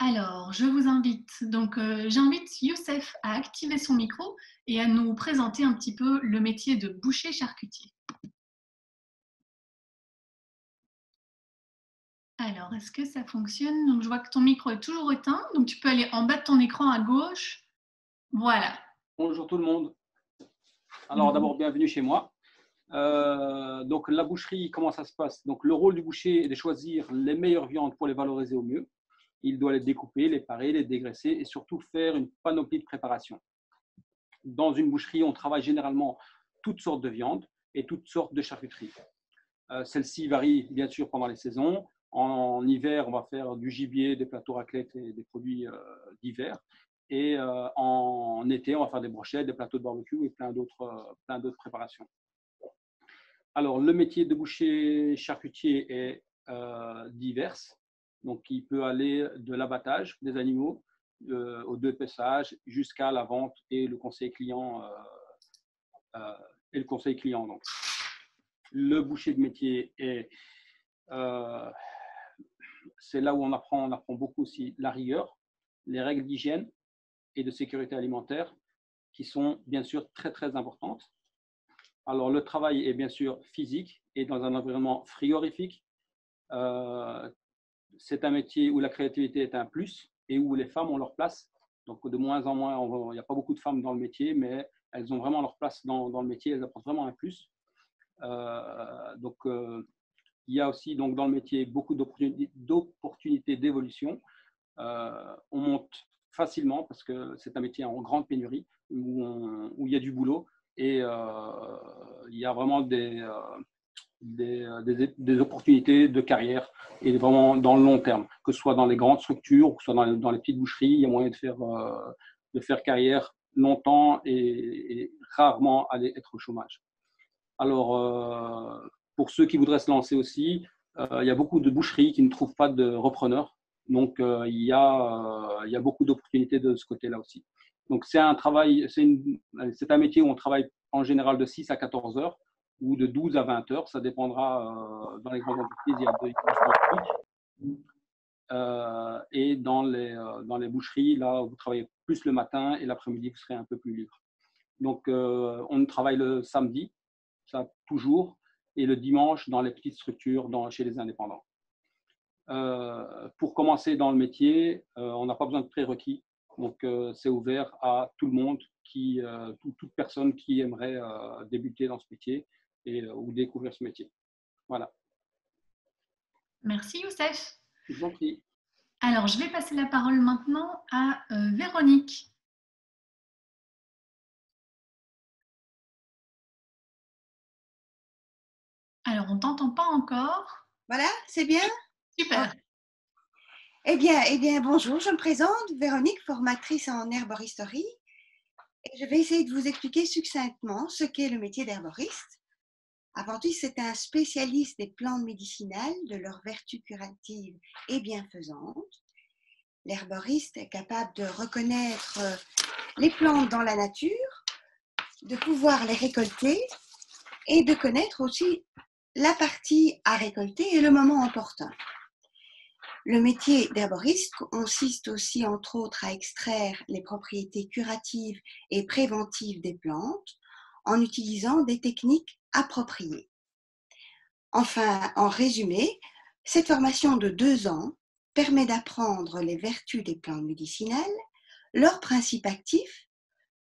Alors, je vous invite, j'invite Youssef à activer son micro et à nous présenter un petit peu le métier de boucher charcutier. Alors, est-ce que ça fonctionne? Donc, je vois que ton micro est toujours éteint, donc tu peux aller en bas de ton écran à gauche. Voilà. Bonjour tout le monde. Alors d'abord, bienvenue chez moi. Donc la boucherie, comment ça se passe? Donc le rôle du boucher est de choisir les meilleures viandes pour les valoriser au mieux. Il doit les découper, les parer, les dégraisser et surtout faire une panoplie de préparation. Dans une boucherie, on travaille généralement toutes sortes de viandes et toutes sortes de charcuteries. Celles-ci varient bien sûr pendant les saisons. En hiver, on va faire du gibier, des plateaux raclette et des produits d'hiver. Et en été, on va faire des brochettes, des plateaux de barbecue et plein d'autres préparations. Alors, le métier de boucher charcutier est divers. Donc, il peut aller de l'abattage des animaux au dépeçage jusqu'à la vente et le conseil client. Donc. Le boucher de métier c'est là où on apprend beaucoup aussi la rigueur, les règles d'hygiène et de sécurité alimentaire qui sont bien sûr très très importantes. Alors le travail est bien sûr physique et dans un environnement frigorifique. C'est un métier où la créativité est un plus et où les femmes ont leur place. Donc de moins en moins, il n'y a pas beaucoup de femmes dans le métier, mais elles ont vraiment leur place dans le métier, elles apportent vraiment un plus. Il y a aussi donc, dans le métier beaucoup d'opportunités d'évolution. On monte facilement parce que c'est un métier en grande pénurie où il y a du boulot et il y a vraiment des opportunités de carrière et vraiment dans le long terme, que ce soit dans les grandes structures ou que ce soit dans les petites boucheries. Il y a moyen de faire carrière longtemps et rarement aller être au chômage. Alors, pour ceux qui voudraient se lancer aussi, il y a beaucoup de boucheries qui ne trouvent pas de repreneurs. Donc, il y a beaucoup d'opportunités de ce côté-là aussi. Donc, c'est un métier où on travaille en général de 6 à 14 heures ou de 12 à 20 heures. Ça dépendra dans les grandes entreprises. Il y a et dans les boucheries, là, vous travaillez plus le matin et l'après-midi, vous serez un peu plus libre. Donc, on travaille le samedi, ça toujours, et le dimanche dans les petites structures chez les indépendants. Pour commencer dans le métier, on n'a pas besoin de prérequis, donc c'est ouvert à tout le monde, toute personne qui aimerait débuter dans ce métier ou découvrir ce métier. Voilà. Merci Youssef. Je vous en prie. Alors, je vais passer la parole maintenant à Véronique. Alors, on ne t'entend pas encore. Voilà, c'est bien? Super. Eh bien, bonjour, je me présente, Véronique, formatrice en herboristerie. Et je vais essayer de vous expliquer succinctement ce qu'est le métier d'herboriste. Avant tout, c'est un spécialiste des plantes médicinales, de leurs vertus curatives et bienfaisantes. L'herboriste est capable de reconnaître les plantes dans la nature, de pouvoir les récolter et de connaître aussi la partie à récolter et le moment opportun. Le métier d'herboriste consiste aussi, entre autres, à extraire les propriétés curatives et préventives des plantes en utilisant des techniques appropriées. Enfin, en résumé, cette formation de 2 ans permet d'apprendre les vertus des plantes médicinales, leurs principes actifs,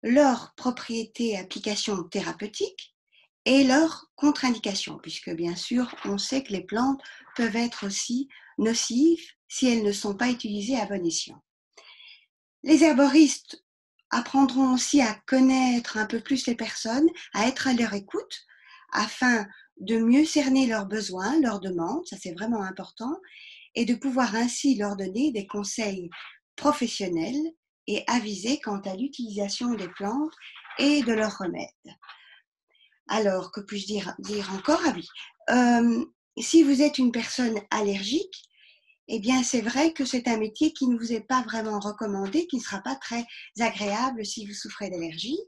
leurs propriétés et applications thérapeutiques et leurs contre-indications, puisque bien sûr, on sait que les plantes peuvent être aussi nocives si elles ne sont pas utilisées à bon escient. Les herboristes apprendront aussi à connaître un peu plus les personnes, à être à leur écoute, afin de mieux cerner leurs besoins, leurs demandes, ça c'est vraiment important, et de pouvoir ainsi leur donner des conseils professionnels et avisés quant à l'utilisation des plantes et de leurs remèdes. Alors, que puis-je dire encore? Ah oui, si vous êtes une personne allergique, eh bien, c'est vrai que c'est un métier qui ne vous est pas vraiment recommandé, qui ne sera pas très agréable si vous souffrez d'allergie.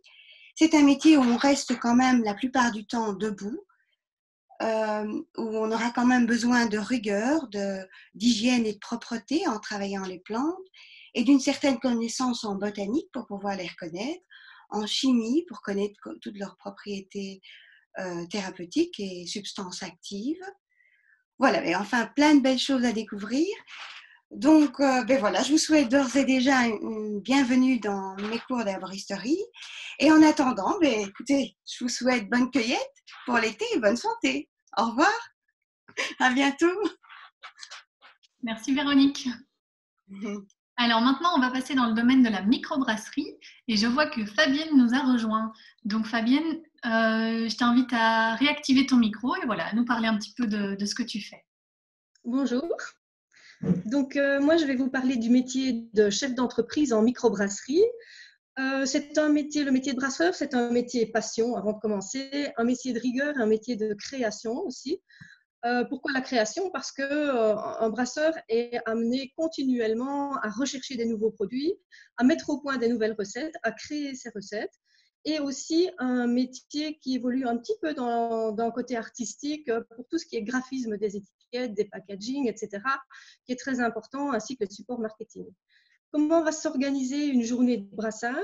C'est un métier où on reste quand même la plupart du temps debout, où on aura quand même besoin de rigueur, d'hygiène et de propreté en travaillant les plantes, et d'une certaine connaissance en botanique pour pouvoir les reconnaître, en chimie pour connaître toutes leurs propriétés thérapeutiques et substances actives. Voilà, mais enfin plein de belles choses à découvrir. Donc, ben voilà, je vous souhaite d'ores et déjà une bienvenue dans mes cours d'herboristerie. Et en attendant, ben, écoutez, je vous souhaite bonne cueillette pour l'été et bonne santé. Au revoir, à bientôt. Merci Véronique. Alors maintenant, on va passer dans le domaine de la microbrasserie et je vois que Fabienne nous a rejoint. Donc Fabienne, je t'invite à réactiver ton micro et voilà, nous parler un petit peu de ce que tu fais. Bonjour. Donc moi, je vais vous parler du métier de chef d'entreprise en microbrasserie. C'est un métier, le métier de brasseur, c'est un métier passion avant de commencer, un métier de rigueur, un métier de création aussi. Pourquoi la création? Parce qu'un brasseur est amené continuellement à rechercher des nouveaux produits, à mettre au point des nouvelles recettes, à créer ces recettes, et aussi un métier qui évolue un petit peu dans le côté artistique pour tout ce qui est graphisme des étiquettes, des packaging, etc., qui est très important, ainsi que le support marketing. Comment va s'organiser une journée de brassage?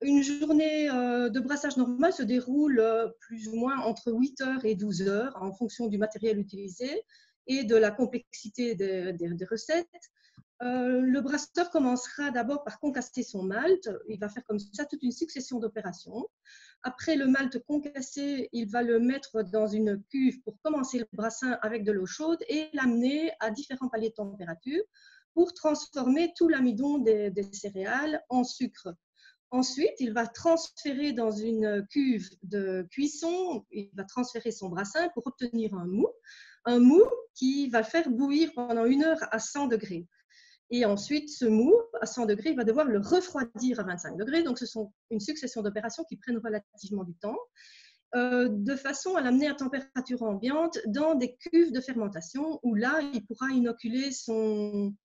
Une journée de brassage normale se déroule plus ou moins entre 8 heures et 12 heures en fonction du matériel utilisé et de la complexité des recettes. Le brasseur commencera d'abord par concasser son malt. Il va faire comme ça toute une succession d'opérations. Après le malt concassé, il va le mettre dans une cuve pour commencer le brassin avec de l'eau chaude et l'amener à différents paliers de température pour transformer tout l'amidon des céréales en sucre. Ensuite, il va transférer dans une cuve de cuisson, il va transférer son brassin pour obtenir un mou qui va faire bouillir pendant 1 heure à 100 degrés. Et ensuite, ce mou, à 100 degrés, il va devoir le refroidir à 25 degrés. Donc, ce sont une succession d'opérations qui prennent relativement du temps, de façon à l'amener à température ambiante dans des cuves de fermentation où là, il pourra inoculer son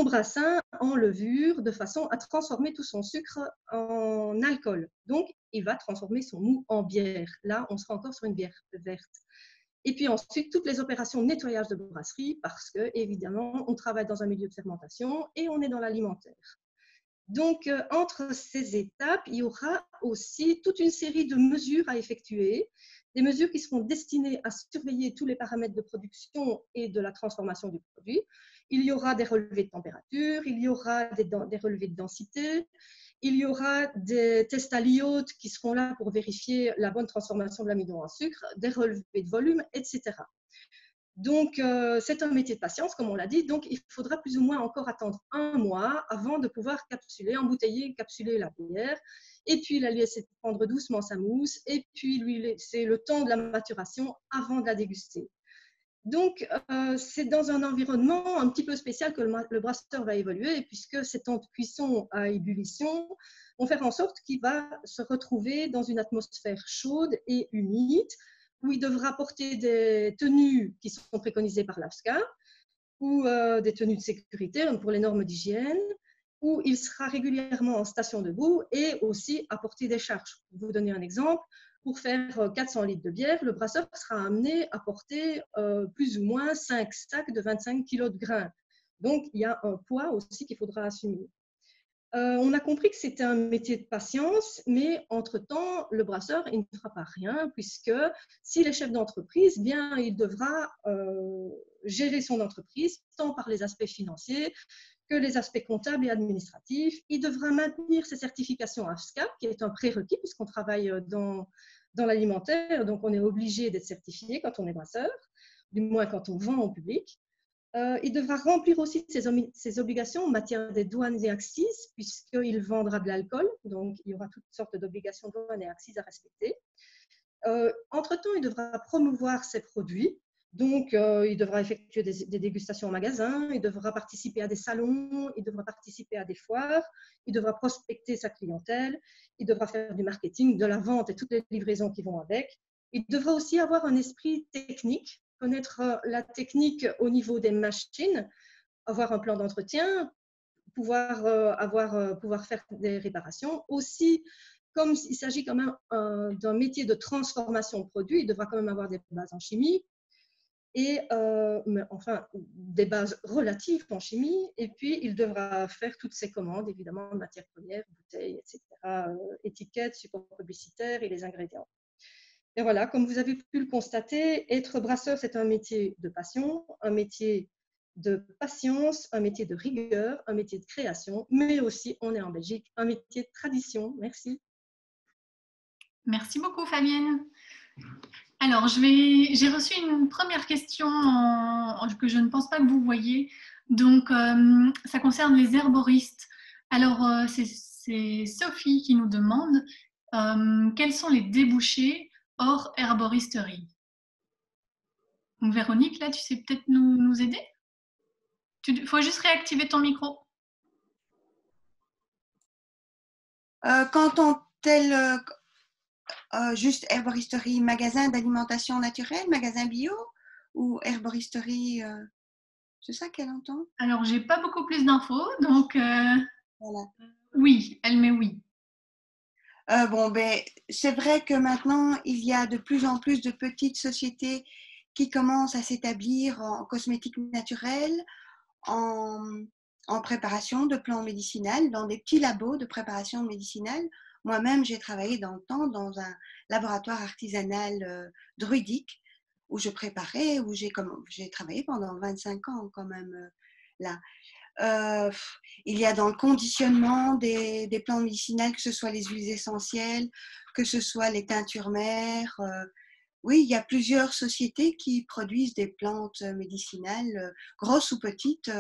brassin en levure de façon à transformer tout son sucre en alcool. Donc, il va transformer son mou en bière. Là, on sera encore sur une bière verte. Et puis ensuite, toutes les opérations de nettoyage de brasserie parce que, évidemment, on travaille dans un milieu de fermentation et on est dans l'alimentaire. Donc, entre ces étapes, il y aura aussi toute une série de mesures à effectuer, des mesures qui seront destinées à surveiller tous les paramètres de production et de la transformation du produit. Il y aura des relevés de température, il y aura des relevés de densité, il y aura des tests à l'iode qui seront là pour vérifier la bonne transformation de l'amidon en sucre, des relevés de volume, etc. Donc, c'est un métier de patience, comme on l'a dit. Donc, il faudra plus ou moins encore attendre 1 mois avant de pouvoir capsuler, embouteiller, capsuler la bière. Et puis, la laisser prendre doucement sa mousse. Et puis, lui laisser le temps de la maturation avant de la déguster. Donc, c'est dans un environnement un petit peu spécial que le brasseur va évoluer, puisque ces temps de cuisson à ébullition vont faire en sorte qu'il va se retrouver dans une atmosphère chaude et humide, où il devra porter des tenues qui sont préconisées par l'AFSCA, ou des tenues de sécurité pour les normes d'hygiène, où il sera régulièrement en station debout et aussi apporter des charges. Pour vous donner un exemple, pour faire 400 litres de bière, le brasseur sera amené à porter plus ou moins 5 sacs de 25 kg de grains. Donc, il y a un poids aussi qu'il faudra assumer. On a compris que c'était un métier de patience, mais entre-temps, le brasseur, il ne fera pas rien, puisque s'il est chef d'entreprise, bien, il devra gérer son entreprise, tant par les aspects financiers que les aspects comptables et administratifs. Il devra maintenir ses certifications AFSCA, qui est un prérequis, puisqu'on travaille dans l'alimentaire, donc on est obligé d'être certifié quand on est brasseur, du moins quand on vend au public. Il devra remplir aussi ses obligations en matière des douanes et accises, puisqu'il vendra de l'alcool, donc il y aura toutes sortes d'obligations de douanes et accises à respecter. Entre-temps, il devra promouvoir ses produits, donc il devra effectuer des dégustations en magasin, il devra participer à des salons, il devra participer à des foires, il devra prospecter sa clientèle, il devra faire du marketing, de la vente et toutes les livraisons qui vont avec. Il devra aussi avoir un esprit technique, connaître la technique au niveau des machines, avoir un plan d'entretien, pouvoir faire des réparations, aussi comme il s'agit quand même d'un métier de transformation de produits, il devra quand même avoir des bases en chimie, mais enfin des bases relatives en chimie, et puis il devra faire toutes ses commandes, évidemment, matières premières, bouteilles, etc., étiquettes, supports publicitaires et les ingrédients. Et voilà, comme vous avez pu le constater, être brasseur, c'est un métier de passion, un métier de patience, un métier de rigueur, un métier de création, mais aussi, on est en Belgique, un métier de tradition. Merci. Merci beaucoup, Fabienne. Alors, j'ai reçu une première question que je ne pense pas que vous voyez. Donc, ça concerne les herboristes. Alors, c'est Sophie qui nous demande quels sont les débouchés hors herboristerie. Donc, Véronique, là, tu sais peut-être nous aider? Il faut juste réactiver ton micro. Quand on tel juste herboristerie, magasin d'alimentation naturelle, magasin bio ou herboristerie, c'est ça qu'elle entend? Alors, j'ai pas beaucoup plus d'infos, donc Voilà. oui, elle met oui. Bon, ben, c'est vrai que maintenant, il y a de plus en plus de petites sociétés qui commencent à s'établir en cosmétique naturelle, en préparation de plantes médicinales, dans des petits labos de préparation médicinale. Moi-même, j'ai travaillé dans le temps dans un laboratoire artisanal druidique où je préparais, où j'ai travaillé pendant 25 ans quand même là. Il y a dans le conditionnement des plantes médicinales, que ce soit les huiles essentielles, que ce soit les teintures mères. Oui, il y a plusieurs sociétés qui produisent des plantes médicinales, grosses ou petites,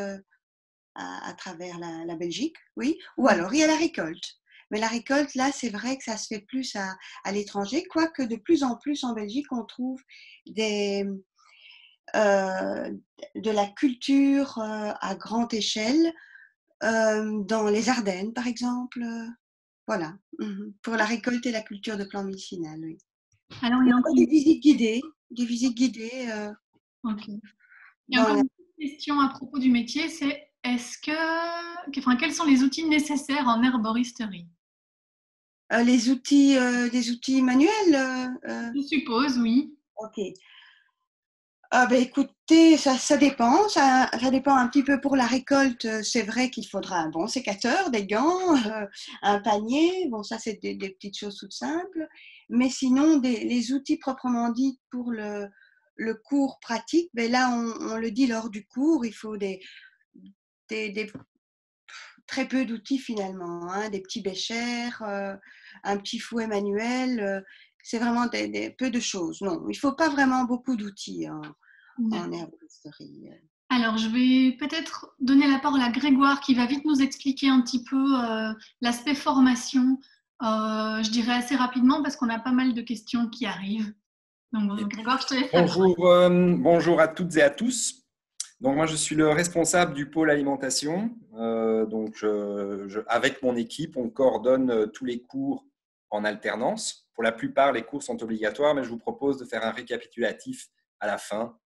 à travers la Belgique, oui. Ou alors, il y a la récolte. Mais la récolte, là, c'est vrai que ça se fait plus à l'étranger, quoique de plus en plus en Belgique, on trouve de la culture à grande échelle, dans les Ardennes, par exemple. Voilà, pour la récolte et la culture de plantes médicinales, oui. Alors, il y a encore des visites guidées. Ok. Il y a encore une question à propos du métier, c'est quels sont les outils nécessaires en herboristerie? des outils manuels. Je suppose, oui. Ok. Ah ben écoutez, ça dépend. Ça dépend un petit peu pour la récolte. C'est vrai qu'il faudra un bon sécateur, des gants, un panier. Bon, ça, c'est des petites choses toutes simples. Mais sinon, les outils proprement dits pour le cours pratique, ben là, on le dit lors du cours, il faut très peu d'outils finalement, hein, des petits béchers, un petit fouet manuel. C'est vraiment peu de choses. Non, il ne faut pas vraiment beaucoup d'outils en herboristerie. Alors, je vais peut-être donner la parole à Grégoire qui va vite nous expliquer un petit peu l'aspect formation. Je dirais assez rapidement parce qu'on a pas mal de questions qui arrivent. Donc, Grégoire, je te laisse. Bonjour à toutes et à tous. Donc, moi, je suis le responsable du pôle alimentation. Avec mon équipe, on coordonne tous les cours en alternance. Pour la plupart, les cours sont obligatoires, mais je vous propose de faire un récapitulatif à la fin.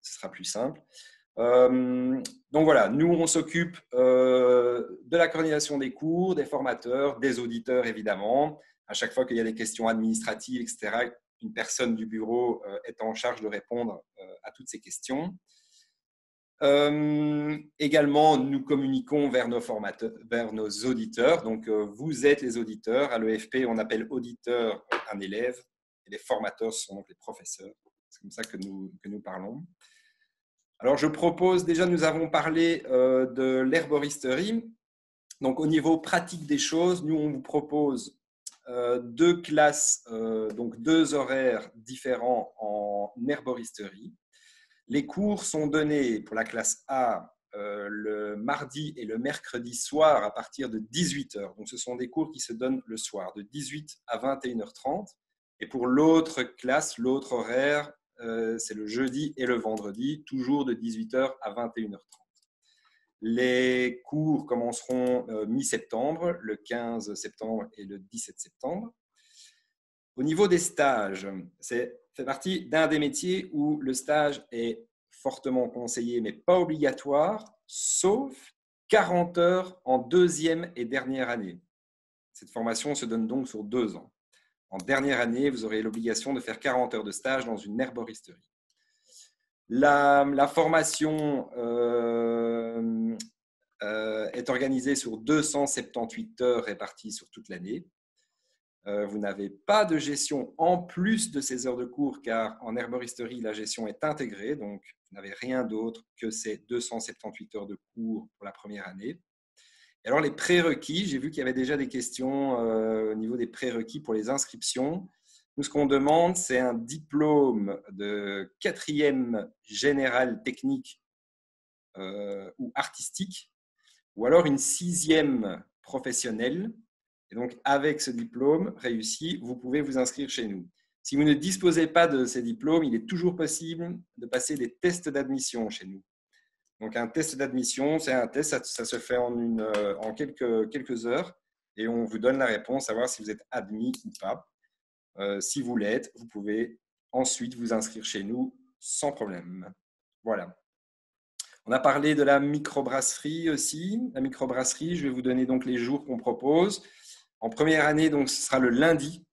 Ce sera plus simple. Donc voilà, nous, on s'occupe de la coordination des cours, des formateurs, des auditeurs, évidemment. À chaque fois qu'il y a des questions administratives, etc., une personne du bureau est en charge de répondre à toutes ces questions. Également, nous communiquons vers nos formateurs, vers nos auditeurs. Donc, vous êtes les auditeurs. À l'EFP, on appelle auditeur un élève et les formateurs sont donc les professeurs. C'est comme ça que nous parlons. Alors, je propose, déjà, nous avons parlé de l'herboristerie. Donc, au niveau pratique des choses, nous, on vous propose deux classes, donc deux horaires différents en herboristerie. Les cours sont donnés pour la classe A le mardi et le mercredi soir à partir de 18h. Donc, ce sont des cours qui se donnent le soir, de 18 à 21h30. Et pour l'autre classe, l'autre horaire, c'est le jeudi et le vendredi, toujours de 18h à 21h30. Les cours commenceront mi-septembre, le 15 septembre et le 17 septembre. Au niveau des stages, c'est fait partie d'un des métiers où le stage est fortement conseillé, mais pas obligatoire, sauf 40 heures en deuxième et dernière année. Cette formation se donne donc sur 2 ans. En dernière année, vous aurez l'obligation de faire 40 heures de stage dans une herboristerie. La formation est organisée sur 278 heures réparties sur toute l'année. Vous n'avez pas de gestion en plus de ces heures de cours, car en herboristerie, la gestion est intégrée, donc vous n'avez rien d'autre que ces 278 heures de cours pour la première année. Et alors, les prérequis, j'ai vu qu'il y avait déjà des questions au niveau des prérequis pour les inscriptions. Nous, ce qu'on demande, c'est un diplôme de 4e général technique ou artistique, ou alors une 6e professionnelle. Et donc, avec ce diplôme réussi, vous pouvez vous inscrire chez nous. Si vous ne disposez pas de ces diplômes, il est toujours possible de passer des tests d'admission chez nous. Donc, un test d'admission, c'est un test, ça se fait en quelques heures et on vous donne la réponse, savoir si vous êtes admis ou pas. Si vous l'êtes, vous pouvez ensuite vous inscrire chez nous sans problème. Voilà. On a parlé de la microbrasserie aussi. La microbrasserie, je vais vous donner donc les jours qu'on propose. En première année, donc, ce sera le lundi.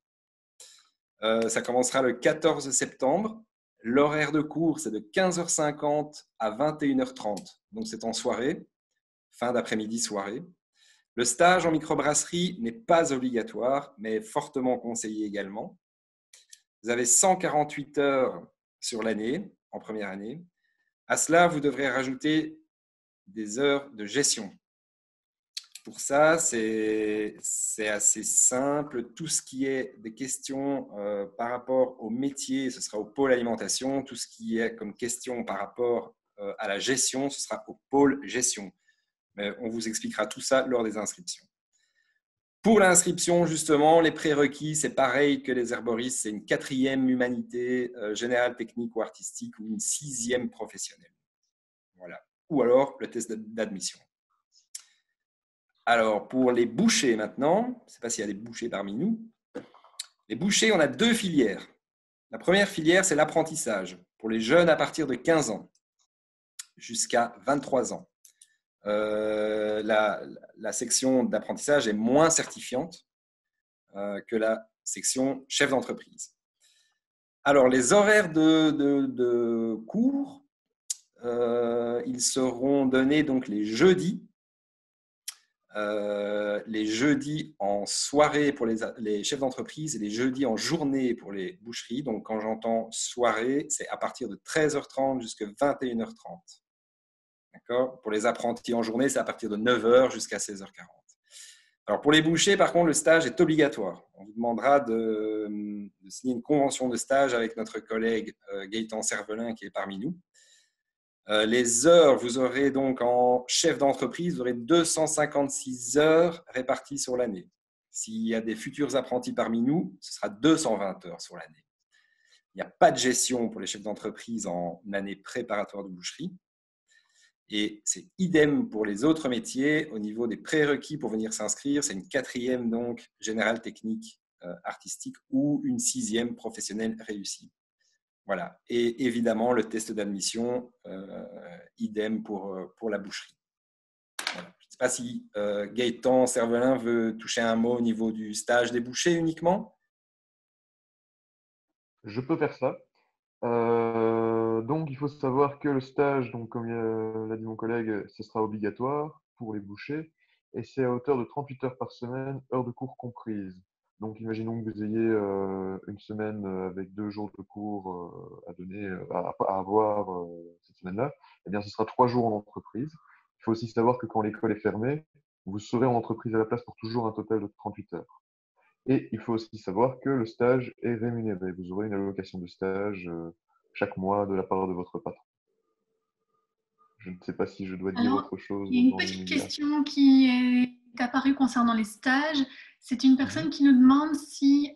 Ça commencera le 14 septembre. L'horaire de cours, c'est de 15h50 à 21h30. Donc, c'est en soirée, fin d'après-midi, soirée. Le stage en microbrasserie n'est pas obligatoire, mais fortement conseillé également. Vous avez 148 heures sur l'année, en première année. À cela, vous devrez rajouter des heures de gestion. Pour ça, c'est assez simple. Tout ce qui est des questions par rapport au métier, ce sera au pôle alimentation. Tout ce qui est comme question par rapport à la gestion, ce sera au pôle gestion. Mais on vous expliquera tout ça lors des inscriptions. Pour l'inscription, justement, les prérequis, c'est pareil que les herboristes. C'est une 4e humanité générale, technique ou artistique ou une 6e professionnelle. Voilà. Ou alors le test d'admission. Alors, pour les bouchers maintenant, je ne sais pas s'il y a des bouchers parmi nous. Les bouchers, on a 2 filières. La première filière, c'est l'apprentissage pour les jeunes à partir de 15 ans jusqu'à 23 ans. La section d'apprentissage est moins certifiante que la section chef d'entreprise. Alors, les horaires de cours, ils seront donnés donc les jeudis en soirée pour les chefs d'entreprise et les jeudis en journée pour les boucheries. Donc, quand j'entends soirée, c'est à partir de 13h30 jusqu'à 21h30. D'accord ? Pour les apprentis en journée, c'est à partir de 9h jusqu'à 16h40. Alors, pour les bouchers, par contre, le stage est obligatoire. On vous demandera de signer une convention de stage avec notre collègue Gaëtan Cervelin qui est parmi nous. Les heures, vous aurez donc en chef d'entreprise, vous aurez 256 heures réparties sur l'année. S'il y a des futurs apprentis parmi nous, ce sera 220 heures sur l'année. Il n'y a pas de gestion pour les chefs d'entreprise en année préparatoire de boucherie. Et c'est idem pour les autres métiers. Au niveau des prérequis pour venir s'inscrire, c'est une 4e donc générale technique artistique ou une 6e professionnelle réussie. Voilà. Et évidemment, le test d'admission, idem pour la boucherie. Voilà. Je ne sais pas si Gaëtan Cervelin veut toucher un mot au niveau du stage des bouchers uniquement. Je peux faire ça. Donc, il faut savoir que le stage, donc, comme l'a dit mon collègue, ce sera obligatoire pour les bouchers et c'est à hauteur de 38 heures par semaine, heures de cours comprises. Donc, imaginons que vous ayez une semaine avec 2 jours de cours à donner, à avoir cette semaine-là. Eh bien, ce sera 3 jours en entreprise. Il faut aussi savoir que quand l'école est fermée, vous serez en entreprise à la place pour toujours un total de 38 heures. Et il faut aussi savoir que le stage est rémunéré. Vous aurez une allocation de stage chaque mois de la part de votre patron. Je ne sais pas si je dois dire autre chose. Il y a une petite question qui est apparue concernant les stages. C'est une personne qui nous demande si,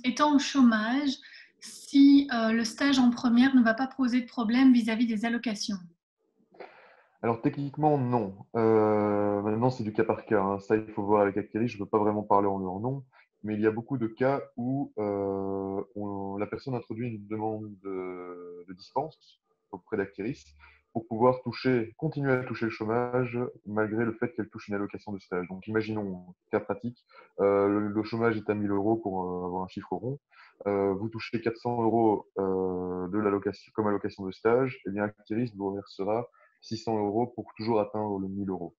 étant au chômage, si le stage en première ne va pas poser de problème vis-à-vis des allocations. Alors techniquement, non. Maintenant, c'est du cas par cas. Hein. Ça, il faut voir avec Actiris. Je ne peux pas vraiment parler en leur nom. Mais il y a beaucoup de cas où la personne introduit une demande de dispense auprès d'Actiris. pour pouvoir continuer à toucher le chômage malgré le fait qu'elle touche une allocation de stage. Donc, imaginons, cas pratique, le chômage est à 1 000 euros pour avoir un chiffre rond. Vous touchez 400 euros de l'allocation comme allocation de stage, et bien Actiris vous reversera 600 euros pour toujours atteindre le 1 000 euros.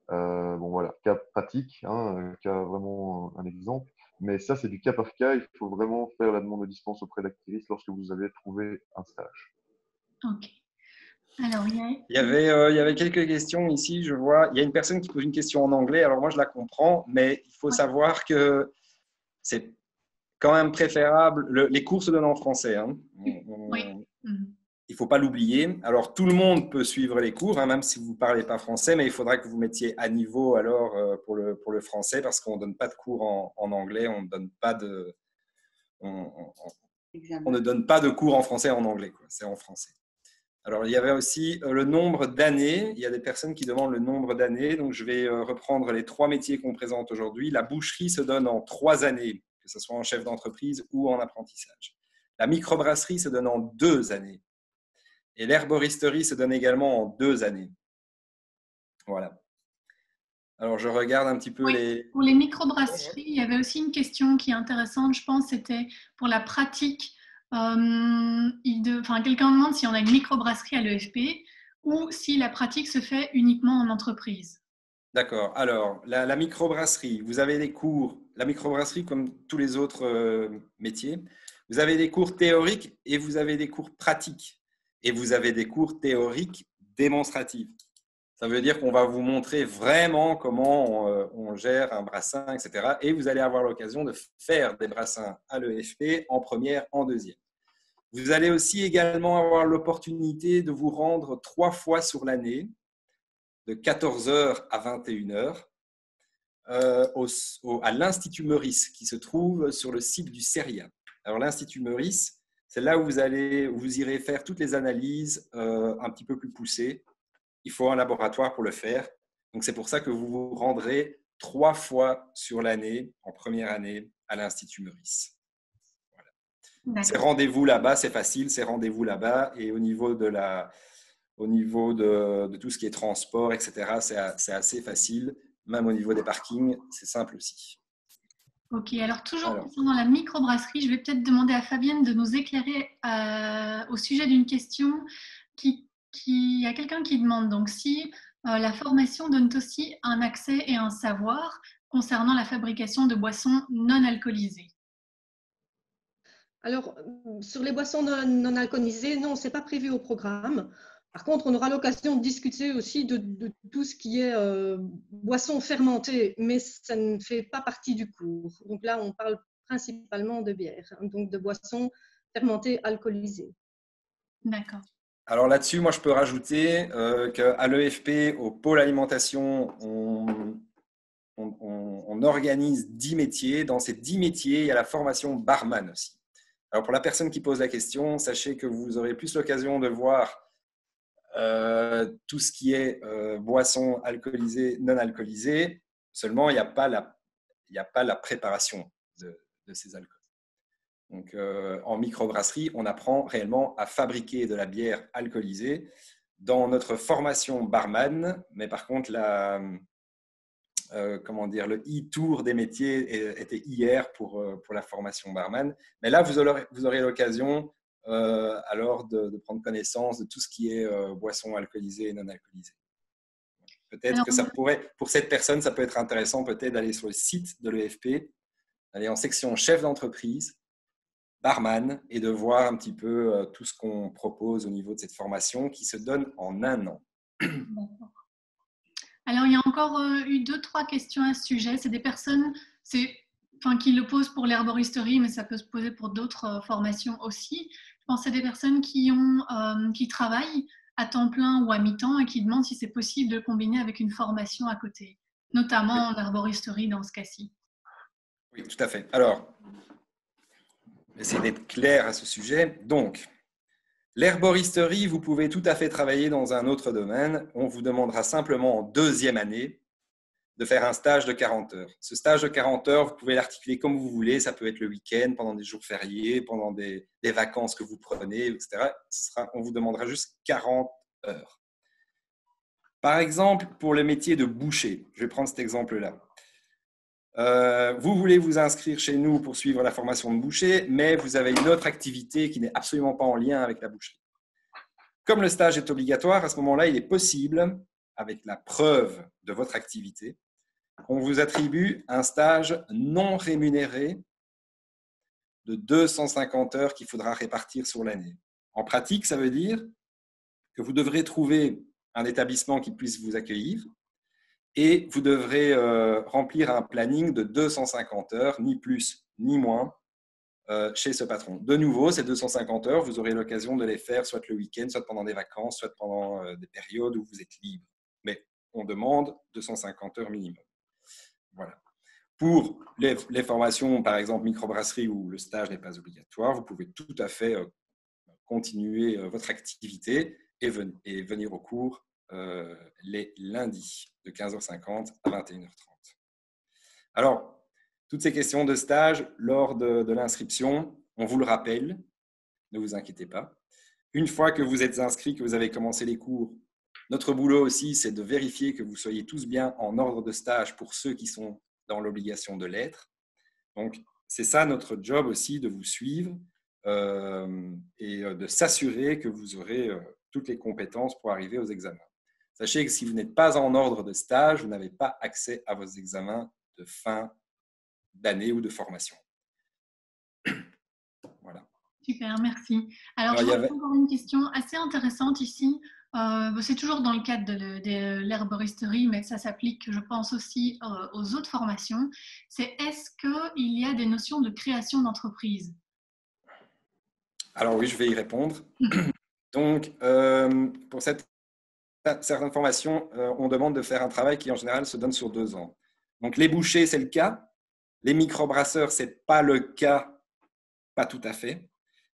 Bon, voilà, cas pratique, hein, cas vraiment un exemple. Mais ça, c'est du cas par cas. Il faut vraiment faire la demande de dispense auprès d'Actiris lorsque vous avez trouvé un stage. Ok. Alors, il y avait quelques questions ici, je vois. Il y a une personne qui pose une question en anglais. Alors, moi, je la comprends, mais il faut savoir que c'est quand même préférable. Les cours se donnent en français. Hein. Oui. Il ne faut pas l'oublier. Alors, tout le monde peut suivre les cours, hein, même si vous ne parlez pas français, mais il faudra que vous mettiez à niveau alors pour le français, parce qu'on ne donne pas de cours en anglais, on ne donne pas de cours en français et en anglais. C'est en français. Alors, il y avait aussi le nombre d'années. Il y a des personnes qui demandent le nombre d'années. Donc, je vais reprendre les 3 métiers qu'on présente aujourd'hui. La boucherie se donne en 3 années, que ce soit en chef d'entreprise ou en apprentissage. La microbrasserie se donne en 2 années. Et l'herboristerie se donne également en 2 années. Voilà. Alors, je regarde un petit peu les… Pour les microbrasseries, il y avait aussi une question qui est intéressante, je pense, c'était pour la pratique. Quelqu'un demande si on a une microbrasserie à l'EFP ou si la pratique se fait uniquement en entreprise. D'accord. Alors, la microbrasserie, vous avez des cours… La microbrasserie, comme tous les autres métiers, vous avez des cours théoriques et vous avez des cours pratiques. Et vous avez des cours théoriques démonstratifs. Ça veut dire qu'on va vous montrer vraiment comment on gère un brassin, etc. Et vous allez avoir l'occasion de faire des brassins à l'EFP en première, en deuxième. Vous allez aussi également avoir l'opportunité de vous rendre 3 fois sur l'année, de 14h à 21h, à l'Institut Meurice, qui se trouve sur le site du CERIA. Alors, l'Institut Meurice, c'est là où vous irez faire toutes les analyses un petit peu plus poussées. Il faut un laboratoire pour le faire. Donc, c'est pour ça que vous vous rendrez 3 fois sur l'année, en première année, à l'Institut Meurice. Voilà. C'est rendez-vous là-bas, c'est facile, c'est rendez-vous là-bas. Et au niveau de tout ce qui est transport, etc., c'est assez facile. Même au niveau des parkings, c'est simple aussi. Ok, alors toujours concernant la microbrasserie, je vais peut-être demander à Fabienne de nous éclairer au sujet d'une question qui y a quelqu'un qui demande donc si la formation donne aussi un accès et un savoir concernant la fabrication de boissons non alcoolisées. Alors, sur les boissons non alcoolisées, non, ce n'est pas prévu au programme. Par contre, on aura l'occasion de discuter aussi de tout ce qui est boissons fermentées, mais ça ne fait pas partie du cours. Donc là, on parle principalement de bière, donc de boissons fermentées alcoolisées. D'accord. Alors là-dessus, moi, je peux rajouter qu'à l'EFP, au pôle alimentation, on organise 10 métiers. Dans ces 10 métiers, il y a la formation barman aussi. Alors, pour la personne qui pose la question, sachez que vous aurez plus l'occasion de voir tout ce qui est boissons alcoolisées, non alcoolisées. Seulement, il n'y a pas la préparation de ces alcools. Donc, en microbrasserie, on apprend réellement à fabriquer de la bière alcoolisée dans notre formation barman. Mais par contre, le e-tour des métiers était hier pour la formation barman. Mais là, vous aurez l'occasion alors de prendre connaissance de tout ce qui est boissons alcoolisées et non alcoolisées. Peut-être que ça pourrait, pour cette personne, ça peut être intéressant peut-être d'aller sur le site de l'EFP, d'aller en section chef d'entreprise, barman, et de voir un petit peu tout ce qu'on propose au niveau de cette formation qui se donne en 1 an. Alors, il y a encore eu 2-3 questions à ce sujet. C'est des personnes qui le posent pour l'herboristerie, mais ça peut se poser pour d'autres formations aussi. Je pense à des personnes qui travaillent à temps plein ou à mi-temps et qui demandent si c'est possible de combiner avec une formation à côté, notamment en herboristerie dans ce cas-ci. Oui, tout à fait. Alors, essayer d'être clair à ce sujet. Donc, l'herboristerie, vous pouvez tout à fait travailler dans un autre domaine. On vous demandera simplement en 2e année de faire un stage de 40 heures. Ce stage de 40 heures, vous pouvez l'articuler comme vous voulez. Ça peut être le week-end, pendant des jours fériés, pendant des vacances que vous prenez, etc. On vous demandera juste 40 heures. Par exemple, pour le métier de boucher, je vais prendre cet exemple-là. Vous voulez vous inscrire chez nous pour suivre la formation de boucher, mais vous avez une autre activité qui n'est absolument pas en lien avec la boucherie. Comme le stage est obligatoire, à ce moment-là, il est possible, avec la preuve de votre activité, qu'on vous attribue un stage non rémunéré de 250 heures qu'il faudra répartir sur l'année. En pratique, ça veut dire que vous devrez trouver un établissement qui puisse vous accueillir et vous devrez remplir un planning de 250 heures, ni plus ni moins, chez ce patron. De nouveau, ces 250 heures, vous aurez l'occasion de les faire soit le week-end, soit pendant des vacances, soit pendant des périodes où vous êtes libre. Mais on demande 250 heures minimum. Voilà. Pour les formations, par exemple microbrasserie, où le stage n'est pas obligatoire, vous pouvez tout à fait continuer votre activité et venir au cours les lundis de 15h50 à 21h30. Alors, toutes ces questions de stage lors de l'inscription, on vous le rappelle, ne vous inquiétez pas. Une fois que vous êtes inscrit, que vous avez commencé les cours, notre boulot aussi, c'est de vérifier que vous soyez tous bien en ordre de stage pour ceux qui sont dans l'obligation de l'être. Donc, c'est ça notre job aussi, de vous suivre et de s'assurer que vous aurez toutes les compétences pour arriver aux examens. Sachez que si vous n'êtes pas en ordre de stage, vous n'avez pas accès à vos examens de fin d'année ou de formation. Voilà. Super, merci. Alors, je vois encore une question assez intéressante ici. C'est toujours dans le cadre de l'herboristerie, mais ça s'applique, je pense, aussi aux autres formations. C'est est-ce qu'il y a des notions de création d'entreprise? Alors oui, je vais y répondre. Donc, pour certaines formations, on demande de faire un travail qui, en général, se donne sur 2 ans. Donc, les bouchers, c'est le cas. Les microbrasseurs, ce n'est pas le cas, pas tout à fait.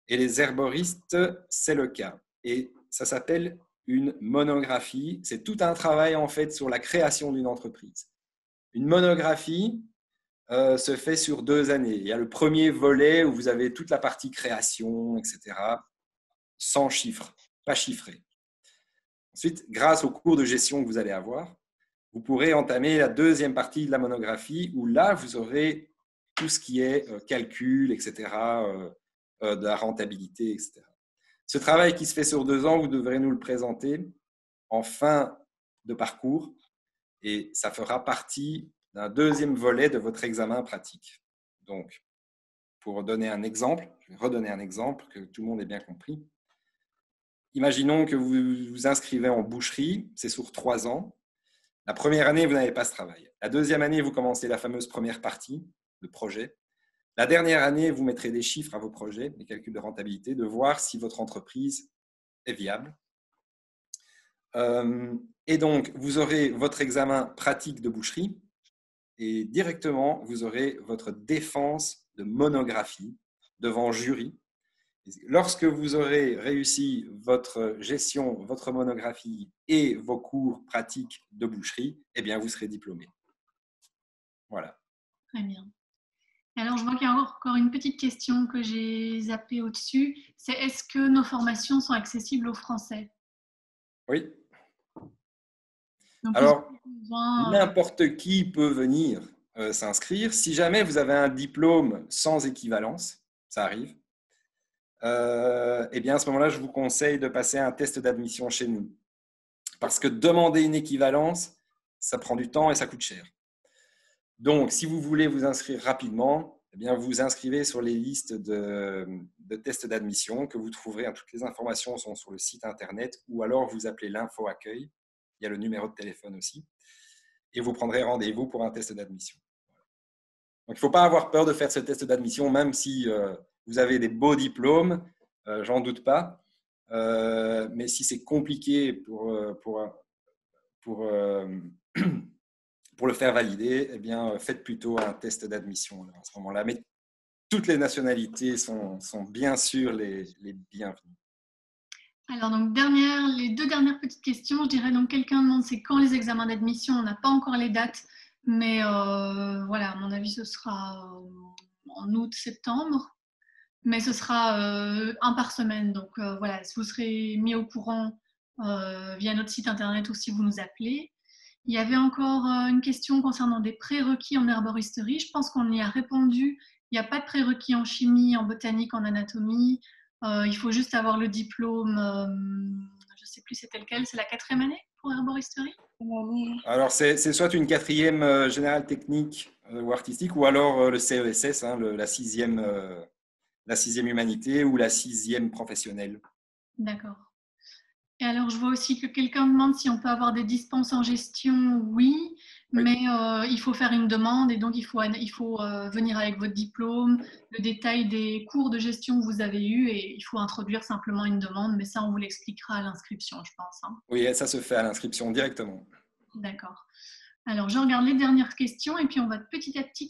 Et les herboristes, c'est le cas. Et ça s'appelle une monographie. C'est tout un travail, en fait, sur la création d'une entreprise. Une monographie se fait sur 2 années. Il y a le premier volet où vous avez toute la partie création, etc., sans chiffres, pas chiffré. Ensuite, grâce au cours de gestion que vous allez avoir, vous pourrez entamer la deuxième partie de la monographie où là, vous aurez tout ce qui est calcul, etc., de la rentabilité, etc. Ce travail qui se fait sur 2 ans, vous devrez nous le présenter en fin de parcours et ça fera partie d'un deuxième volet de votre examen pratique. Donc, pour donner un exemple, je vais redonner un exemple que tout le monde ait bien compris. Imaginons que vous vous inscrivez en boucherie, c'est sur 3 ans. La première année, vous n'avez pas ce travail. La deuxième année, vous commencez la fameuse première partie, le projet. La dernière année, vous mettrez des chiffres à vos projets, des calculs de rentabilité, de voir si votre entreprise est viable. Et donc, vous aurez votre examen pratique de boucherie et directement, vous aurez votre défense de monographie devant jury. Lorsque vous aurez réussi votre gestion, votre monographie et vos cours pratiques de boucherie, eh bien, vous serez diplômé. Voilà. Très bien. Alors, je vois qu'il y a encore une petite question que j'ai zappée au-dessus. C'est est-ce que nos formations sont accessibles aux Français? Oui. Donc, alors, n'importe qui peut venir s'inscrire. Si jamais vous avez un diplôme sans équivalence, ça arrive, eh bien, à ce moment-là, je vous conseille de passer un test d'admission chez nous. Parce que demander une équivalence, ça prend du temps et ça coûte cher. Donc, si vous voulez vous inscrire rapidement, eh bien, vous vous inscrivez sur les listes de tests d'admission que vous trouverez. Toutes les informations sont sur le site internet ou alors vous appelez l'info accueil. Il y a le numéro de téléphone aussi. Et vous prendrez rendez-vous pour un test d'admission. Donc, il ne faut pas avoir peur de faire ce test d'admission, même si vous avez des beaux diplômes, j'en doute pas. Mais si c'est compliqué pour le faire valider, eh bien, faites plutôt un test d'admission à ce moment-là. Mais toutes les nationalités sont bien sûr les bienvenues. Alors, donc, les 2 dernières petites questions. Je dirais donc, quelqu'un demande c'est quand les examens d'admission. On n'a pas encore les dates, mais voilà, à mon avis, ce sera en août, septembre. Mais ce sera un par semaine. Donc, voilà, vous serez mis au courant via notre site internet ou si vous nous appelez. Il y avait encore une question concernant des prérequis en herboristerie. Je pense qu'on y a répondu. Il n'y a pas de prérequis en chimie, en botanique, en anatomie. Il faut juste avoir le diplôme, je ne sais plus c'était lequel, c'est la 4e année pour herboristerie? Alors, c'est soit une 4e générale technique ou artistique, ou alors le CESS, hein, la 6e humanité ou la 6e professionnelle. D'accord. Et alors, je vois aussi que quelqu'un demande si on peut avoir des dispenses en gestion. Oui, mais il faut faire une demande et donc il faut venir avec votre diplôme, le détail des cours de gestion que vous avez eus et il faut introduire simplement une demande, mais ça, on vous l'expliquera à l'inscription, je pense. Hein. Oui, ça se fait à l'inscription directement. D'accord. Alors, je regarde les dernières questions et puis on va petit à petit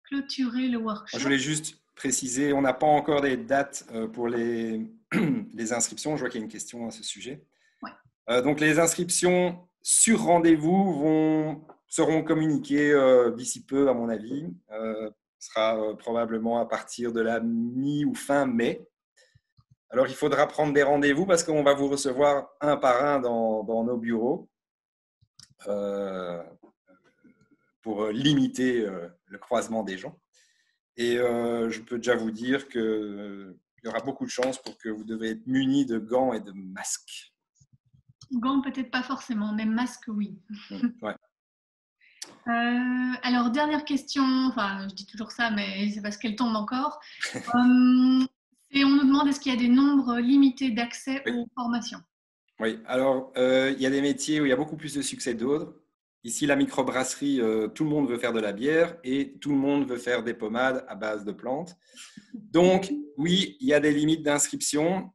clôturer le workshop. Je voulais juste préciser, on n'a pas encore des dates pour les inscriptions. Je vois qu'il y a une question à ce sujet. Ouais. Donc, les inscriptions sur rendez-vous seront communiquées d'ici peu, à mon avis. Ce sera probablement à partir de la mi- ou fin mai. Alors, il faudra prendre des rendez-vous parce qu'on va vous recevoir un par un dans nos bureaux pour limiter le croisement des gens. Et je peux déjà vous dire qu'il y aura beaucoup de chances pour que vous devez être munis de gants et de masques. Gants, peut-être pas forcément, mais masques, oui. Ouais. Alors, dernière question, enfin, je dis toujours ça, mais c'est parce qu'elle tombe encore. Et on nous demande est-ce qu'il y a des nombres limités d'accès aux formations? Oui, alors il y a des métiers où il y a beaucoup plus de succès que d'autres. Ici, la microbrasserie, tout le monde veut faire de la bière et tout le monde veut faire des pommades à base de plantes. Donc, oui, il y a des limites d'inscription.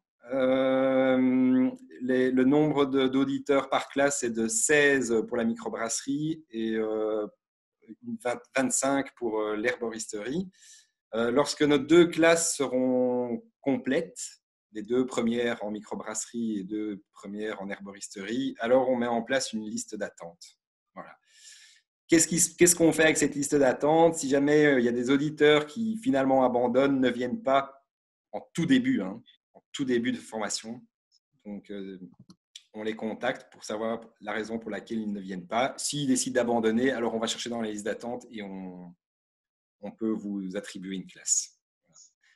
Le nombre d'auditeurs par classe est de 16 pour la microbrasserie et 25 pour l'herboristerie. Lorsque nos 2 classes seront complètes, les 2 premières en microbrasserie et 2 premières en herboristerie, alors on met en place une liste d'attente. Voilà. Qu'est-ce qu'on fait avec cette liste d'attente? Si jamais il y a des auditeurs qui finalement abandonnent, ne viennent pas en tout début de formation, donc on les contacte pour savoir la raison pour laquelle ils ne viennent pas. S'ils décident d'abandonner, alors on va chercher dans la liste d'attente et on peut vous attribuer une classe.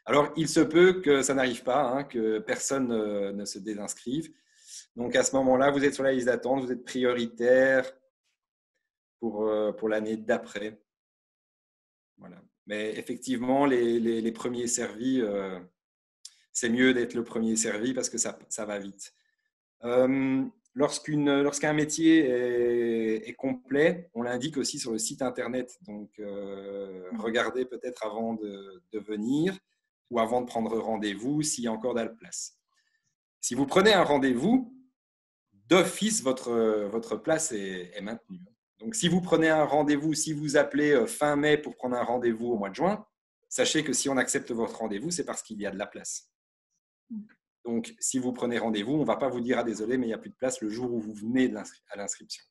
Alors, il se peut que ça n'arrive pas, que personne ne se désinscrive. Donc, à ce moment-là, vous êtes sur la liste d'attente, vous êtes prioritaire pour l'année d'après. Voilà. Mais effectivement, les premiers servis, c'est mieux d'être le premier servi parce que ça va vite. Lorsqu'un métier est complet, on l'indique aussi sur le site internet. Donc, regardez peut-être avant de venir ou avant de prendre rendez-vous s'il y a encore de la place. Si vous prenez un rendez-vous, d'office, votre place est maintenue. Donc, si vous prenez un rendez-vous, si vous appelez fin mai pour prendre un rendez-vous au mois de juin, sachez que si on accepte votre rendez-vous, c'est parce qu'il y a de la place. Donc, si vous prenez rendez-vous, on ne va pas vous dire « Ah, désolé, mais il n'y a plus de place » le jour où vous venez à l'inscription.